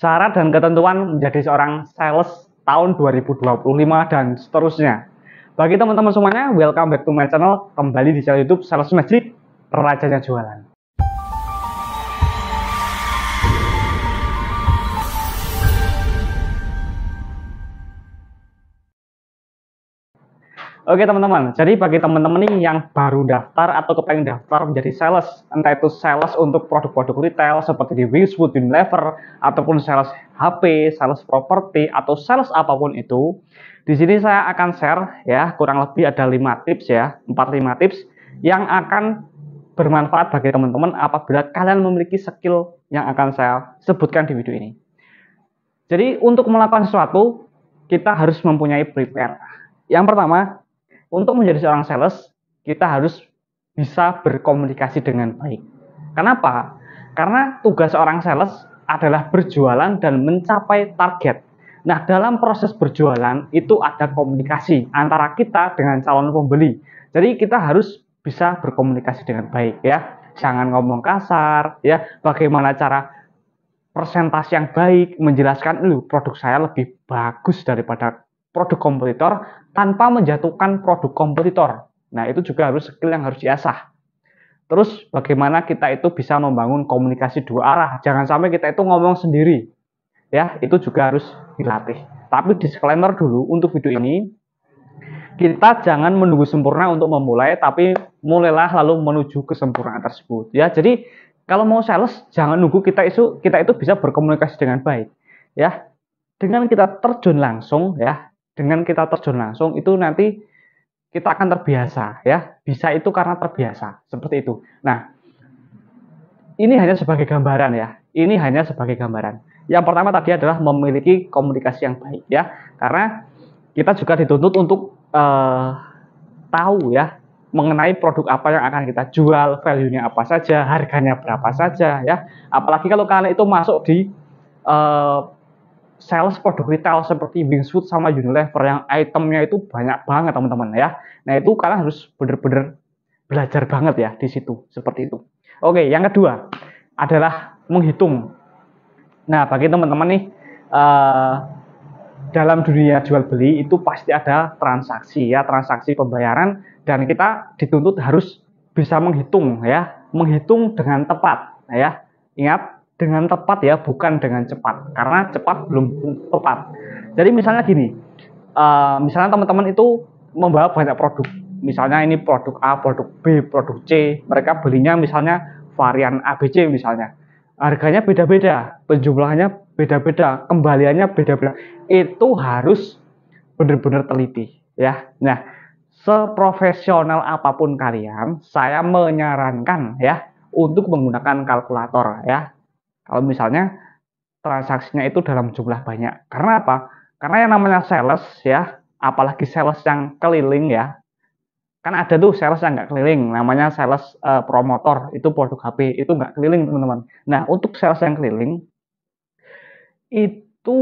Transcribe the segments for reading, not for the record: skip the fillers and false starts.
Syarat dan ketentuan menjadi seorang sales tahun 2025 dan seterusnya. Bagi teman-teman semuanya, welcome back to my channel. Kembali di channel YouTube Sales Magic, rajanya jualan. Oke teman-teman, jadi bagi teman-teman nih yang baru daftar atau kepengen daftar menjadi sales, entah itu sales untuk produk-produk retail seperti di Wingswood, Unilever, ataupun sales HP, sales properti, atau sales apapun itu, di sini saya akan share ya, kurang lebih ada 5 tips ya, 4-5 tips yang akan bermanfaat bagi teman-teman apabila kalian memiliki skill yang akan saya sebutkan di video ini. Jadi untuk melakukan sesuatu, kita harus mempunyai prepare. Yang pertama, untuk menjadi seorang sales, kita harus bisa berkomunikasi dengan baik. Kenapa? Karena tugas seorang sales adalah berjualan dan mencapai target. Nah, dalam proses berjualan itu ada komunikasi antara kita dengan calon pembeli. Jadi kita harus bisa berkomunikasi dengan baik ya. Jangan ngomong kasar ya. Bagaimana cara presentasi yang baik, menjelaskan produk saya lebih bagus daripada produk kompetitor tanpa menjatuhkan produk kompetitor. Nah, itu juga harus skill yang harus diasah. Terus bagaimana kita itu bisa membangun komunikasi dua arah. Jangan sampai kita itu ngomong sendiri. Ya, itu juga harus dilatih. Tapi disclaimer dulu untuk video ini, kita jangan menunggu sempurna untuk memulai, tapi mulailah lalu menuju kesempurnaan tersebut. Ya, jadi kalau mau sales jangan nunggu kita itu bisa berkomunikasi dengan baik. Ya, dengan kita terjun langsung ya. Dengan kita terjun langsung itu nanti kita akan terbiasa ya. Bisa itu karena terbiasa seperti itu. Nah, ini hanya sebagai gambaran ya. Ini hanya sebagai gambaran. Yang pertama tadi adalah memiliki komunikasi yang baik ya. Karena kita juga dituntut untuk tahu ya mengenai produk apa yang akan kita jual, value-nya apa saja, harganya berapa saja ya. Apalagi kalau kalian itu masuk di sales produk retail seperti Wingswood sama Unilever yang itemnya itu banyak banget teman-teman ya. Nah itu kalian harus benar-benar belajar banget ya di situ seperti itu. Oke, yang kedua adalah menghitung. Nah bagi teman-teman nih dalam dunia jual beli itu pasti ada transaksi ya, transaksi pembayaran dan kita dituntut harus bisa menghitung ya, menghitung dengan tepat ya. Ingat dengan tepat ya, bukan dengan cepat, karena cepat belum tepat. Jadi misalnya gini, misalnya teman-teman itu membawa banyak produk, misalnya ini produk A, produk B, produk C, mereka belinya misalnya varian ABC misalnya, harganya beda-beda, penjumlahannya beda-beda, kembaliannya beda-beda, itu harus benar-benar teliti ya. Nah, seprofesional apapun kalian, saya menyarankan ya untuk menggunakan kalkulator ya. Kalau misalnya transaksinya itu dalam jumlah banyak. Karena apa? Karena yang namanya sales ya, apalagi sales yang keliling ya. Kan ada tuh sales yang nggak keliling, namanya sales promotor, itu produk HP, itu nggak keliling teman-teman. Nah, untuk sales yang keliling, itu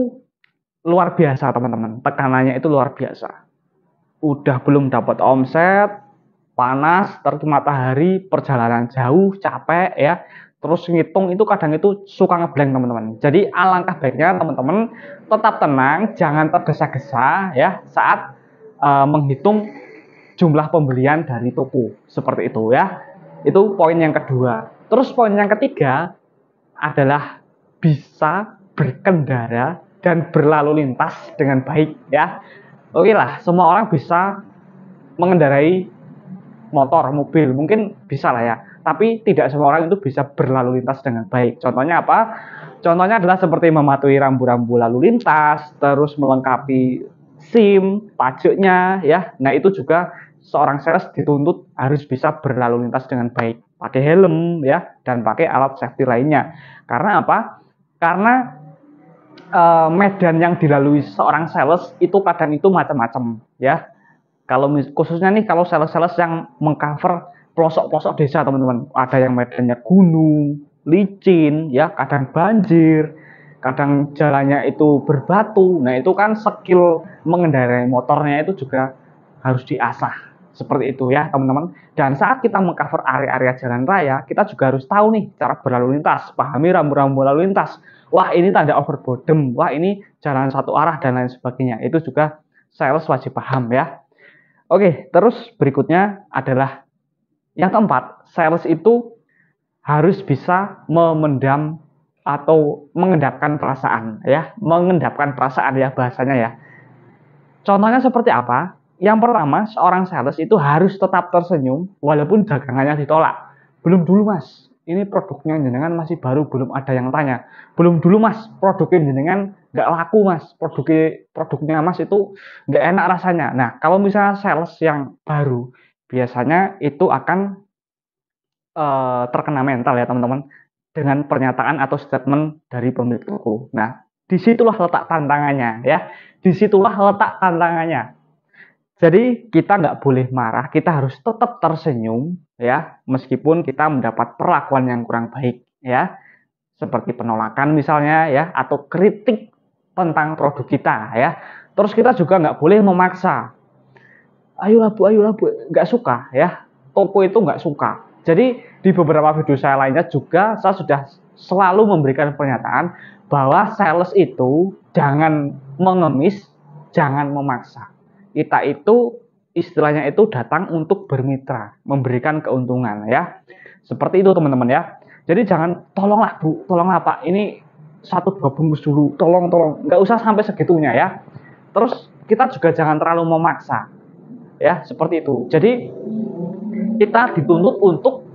luar biasa teman-teman. Tekanannya itu luar biasa. Udah belum dapat omset, panas, terik matahari, perjalanan jauh, capek ya. Terus ngitung itu kadang itu suka ngeblank teman-teman. Jadi alangkah baiknya teman-teman tetap tenang, jangan tergesa-gesa ya saat menghitung jumlah pembelian dari toko seperti itu ya. Itu poin yang kedua. Terus poin yang ketiga adalah bisa berkendara dan berlalu lintas dengan baik ya. Oke lah, semua orang bisa mengendarai motor, mobil, mungkin bisa lah ya. Tapi tidak semua orang itu bisa berlalu lintas dengan baik. Contohnya apa? Contohnya adalah seperti mematuhi rambu-rambu lalu lintas, terus melengkapi SIM, pajaknya ya. Nah, itu juga seorang sales dituntut harus bisa berlalu lintas dengan baik, pakai helm ya dan pakai alat safety lainnya. Karena apa? Karena medan yang dilalui seorang sales itu kadang itu macam-macam ya. Kalau khususnya nih kalau sales-sales yang mengcover pelosok-pelosok desa teman-teman, ada yang medannya gunung, licin, ya kadang banjir, kadang jalannya itu berbatu. Nah itu kan skill mengendarai motornya itu juga harus diasah seperti itu ya teman-teman. Dan saat kita mengcover area-area jalan raya, kita juga harus tahu nih cara berlalu lintas, pahami rambu-rambu lalu lintas wah ini tanda overbodem, wah ini jalan satu arah dan lain sebagainya. Itu juga sales wajib paham ya. Oke, terus berikutnya adalah yang keempat, sales itu harus bisa memendam atau mengendapkan perasaan ya, mengendapkan perasaan ya bahasanya ya. Contohnya seperti apa? Yang pertama, seorang sales itu harus tetap tersenyum walaupun dagangannya ditolak. Belum dulu mas, ini produknya jenengan masih baru, belum ada yang tanya. Belum dulu mas, produknya jenengan nggak laku mas, produknya mas itu nggak enak rasanya. Nah, kalau misalnya sales yang baru, biasanya itu akan terkena mental ya teman-teman, dengan pernyataan atau statement dari pemilik toko. Nah, disitulah letak tantangannya ya, disitulah letak tantangannya. Jadi kita nggak boleh marah, kita harus tetap tersenyum ya, meskipun kita mendapat perlakuan yang kurang baik ya, seperti penolakan misalnya ya, atau kritik tentang produk kita ya. Terus kita juga nggak boleh memaksa, ayolah bu, nggak suka ya, toko itu nggak suka. Jadi di beberapa video saya lainnya juga saya sudah selalu memberikan pernyataan bahwa sales itu jangan mengemis, jangan memaksa. Kita itu istilahnya itu datang untuk bermitra, memberikan keuntungan ya. Seperti itu teman-teman ya. Jadi jangan tolonglah bu, tolonglah pak, ini satu dua bungkus dulu, tolong, nggak usah sampai segitunya ya. Terus kita juga jangan terlalu memaksa ya, seperti itu. Jadi kita dituntut untuk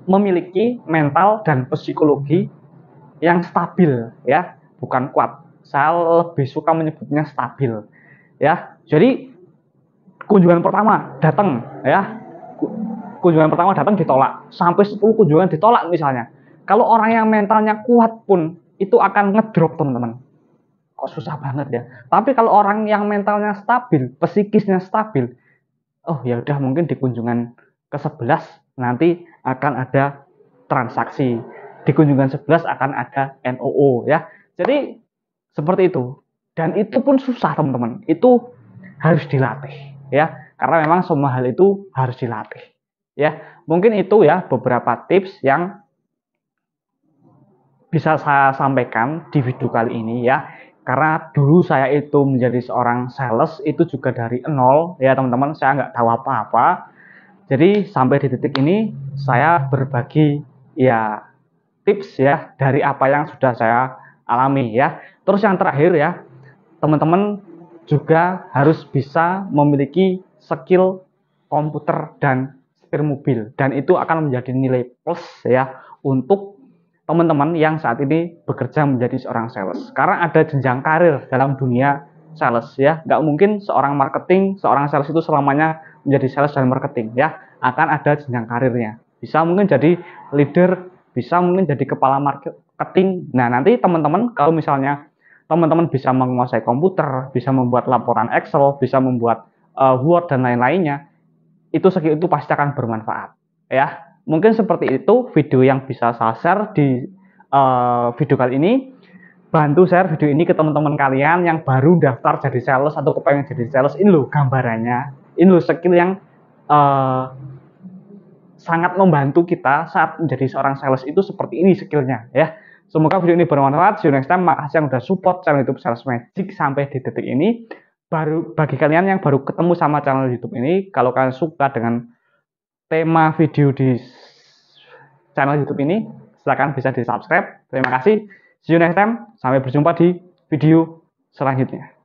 memiliki mental dan psikologi yang stabil ya, bukan kuat. Saya lebih suka menyebutnya stabil ya. Jadi kunjungan pertama datang ya, kunjungan pertama datang ditolak, sampai 10 kunjungan ditolak misalnya. Kalau orang yang mentalnya kuat pun itu akan ngedrop teman-teman. Kok susah banget ya. Tapi kalau orang yang mentalnya stabil, psikisnya stabil, oh ya udah, mungkin di kunjungan ke-11 nanti akan ada transaksi. Di kunjungan 11 akan ada NOO ya. Jadi seperti itu. Dan itu pun susah teman-teman. Itu harus dilatih ya. Karena memang semua hal itu harus dilatih. Ya, mungkin itu ya beberapa tips yang bisa saya sampaikan di video kali ini ya. Karena dulu saya itu menjadi seorang sales itu juga dari nol ya teman-teman, saya nggak tahu apa-apa. Jadi sampai di titik ini saya berbagi ya tips ya dari apa yang sudah saya alami ya. Terus yang terakhir ya, teman-teman juga harus bisa memiliki skill komputer dan setir mobil, dan itu akan menjadi nilai plus ya untuk teman-teman yang saat ini bekerja menjadi seorang sales. Karena ada jenjang karir dalam dunia sales ya. Nggak mungkin seorang marketing, seorang sales itu selamanya menjadi sales dan marketing ya. Akan ada jenjang karirnya. Bisa mungkin jadi leader, bisa mungkin jadi kepala marketing. Nah, nanti teman-teman kalau misalnya teman-teman bisa menguasai komputer, bisa membuat laporan Excel, bisa membuat Word dan lain-lainnya, itu skill itu pasti akan bermanfaat ya. Mungkin seperti itu video yang bisa saya share di video kali ini. Bantu share video ini ke teman-teman kalian yang baru daftar jadi sales atau kepengen jadi sales. Ini loh gambarannya, ini loh skill yang sangat membantu kita saat menjadi seorang sales itu seperti ini skillnya ya. Semoga video ini bermanfaat. See you next time. Makasih yang udah support channel YouTube Sales Magic sampai di detik ini. Bagi kalian yang baru ketemu sama channel YouTube ini, kalau kalian suka dengan tema video di channel YouTube ini, silahkan bisa di subscribe. Terima kasih. See you next time. Sampai berjumpa di video selanjutnya.